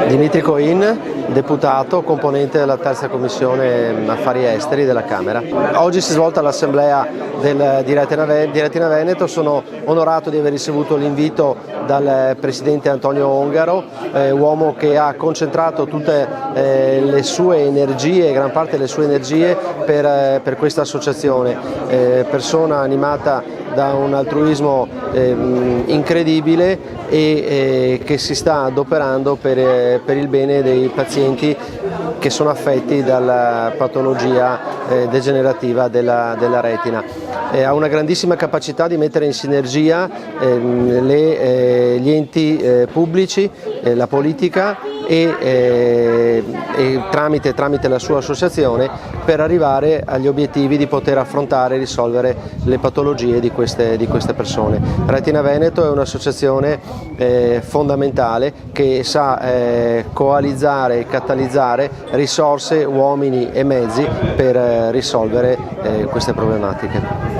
Dimitri Coin, deputato, componente della terza commissione affari esteri della Camera. Oggi si è svolta l'assemblea di Retina Veneto, sono onorato di aver ricevuto l'invito dal presidente Antonio Ongaro, uomo che ha concentrato tutte le sue energie, gran parte delle sue energie per questa associazione, persona animata da un altruismo incredibile e che si sta adoperando per il bene dei pazienti che sono affetti dalla patologia degenerativa della retina. Ha una grandissima capacità di mettere in sinergia gli enti pubblici, la politica e tramite la sua associazione per arrivare agli obiettivi di poter affrontare e risolvere le patologie di queste persone. Retina Veneto è un'associazione fondamentale che sa coalizzare e catalizzare risorse, uomini e mezzi per risolvere queste problematiche.